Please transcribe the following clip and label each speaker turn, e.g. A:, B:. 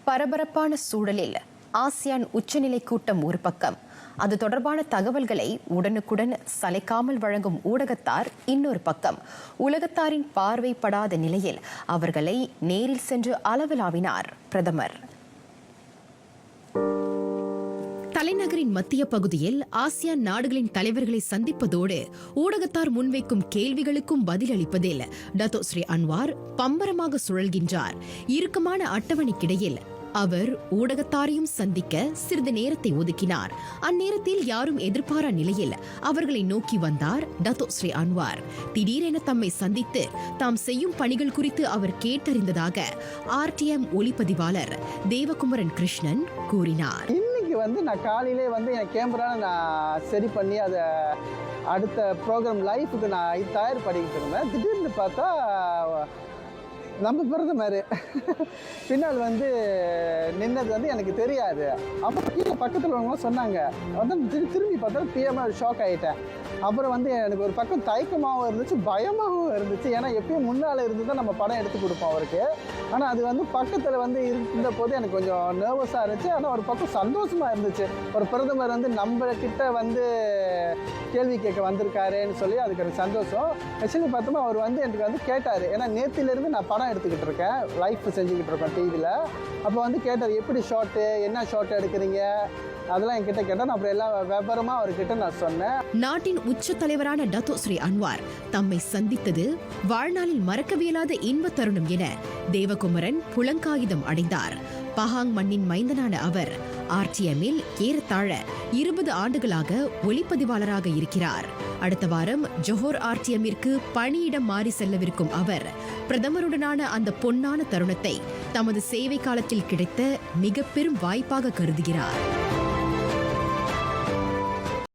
A: பரபரப்பான சூழலில் ஆசியான் உச்சநிலை கூட்டம் ஒரு பக்கம், அது தொடர்பான தகவல்களை உடனுக்குடன் சளைக்காமல் வழங்கும் ஊடகத்தார் இன்னொரு பக்கம். உலகத்தாரின் பார்வைப்படாத நிலையில் அவர்களை நேரில் சென்று அளவலாவினார் பிரதமர். தலைநகரின் மத்திய பகுதியில் ஆசியான் நாடுகளின் தலைவர்களை சந்திப்பதோடு ஊடகத்தார் முன்வைக்கும் கேள்விகளுக்கும் பதிலளிப்பதில் டத்தோ ஸ்ரீ அன்வார் பம்பரமாக சுழல்கின்றார். இறுக்கமான அட்டவணைக்கிடையில் அவர் ஊடகத்தாரையும் சந்திக்க சிறிது நேரத்தை ஒதுக்கினார். அந்நேரத்தில் யாரும் எதிர்பாரா நிலையில் அவர்களை நோக்கி வந்தார் டத்தோ ஸ்ரீ அன்வார். திடீரென தம்மை சந்தித்து தாம் செய்யும் பணிகள் குறித்து அவர் கேட்டறிந்ததாக ஆர்டிஎம் ஒளிப்பதிவாளர் தேவகுமரன் கிருஷ்ணன் கூறினார்.
B: நான் காலையிலே என் கேமரா நான் சரி பண்ணி அதை அடுத்த ப்ரோக்ராம் லைஃபுக்கு நான் தயார் பண்ணிக்கிட்டு இருந்தேன். திடீர்னு பார்த்தா நம்ம பிரதமர் பின்னால் நின்னது எனக்கு தெரியாது. அப்போ கீழே பக்கத்தில் உள்ளவங்க சொன்னாங்க. திரும்பி பார்த்தா பிஎம்ஆர் ஷாக் ஆகிட்டேன். அப்புறம் எனக்கு ஒரு பக்கம் தயக்கமாகவும் இருந்துச்சு, பயமாகவும் இருந்துச்சு. ஏன்னா எப்பயும் முன்னால் இருந்து தான் நம்ம படம் எடுத்து கொடுப்போம் அவருக்கு. ஆனால் அது பக்கத்தில் இருந்த போது எனக்கு கொஞ்சம் நர்வஸாக இருந்துச்சு. ஆனால் ஒரு பக்கம் சந்தோஷமாக இருந்துச்சு. ஒரு பிரதமர் நம்மக்கிட்ட கேள்வி கேட்க வந்திருக்காருன்னு சொல்லி அதுக்கு எனக்கு சந்தோஷம். ஆக்சுவலி பார்த்தோம்னா அவர் எனக்கு கேட்டார். ஏன்னா நேற்றிலேருந்து நான் படம் எடுத்துக்கிட்டு இருக்கேன், லைஃப் செஞ்சுக்கிட்டு இருக்கோம் டிவியில். அப்போ கேட்டார், எப்படி ஷார்ட்டு, என்ன ஷார்ட் எடுக்கிறீங்க, அதெல்லாம் என்கிட்ட கேட்டேன். அப்புறம் எல்லா விவரமா அவர்கிட்ட நான் சொன்னேன்.
A: நாட்டின் உச்ச தலைவரான டத்தோ ஸ்ரீ அன்வார் தம்மை சந்தித்தது வாழ்நாளில் மறக்கவியலாத இன்ப தருணம் என தேவகுமரன் புலங்காயுதம் அடைந்தார். பஹாங் மண்ணின் மைந்தனான அவர் ஆர்டிஎம்மில் ஏறத்தாழ 20 ஆண்டுகளாக ஒளிப்பதிவாளராக இருக்கிறார். அடுத்த வாரம் ஜோஹர் ஆர்டிஎம்மிற்கு பணியிடம் மாறி செல்லவிருக்கும் அவர் பிரதமருடனான அந்த பொன்னான தருணத்தை தமது சேவை காலத்தில் கிடைத்த மிக பெரும் வாய்ப்பாக கருதுகிறார்.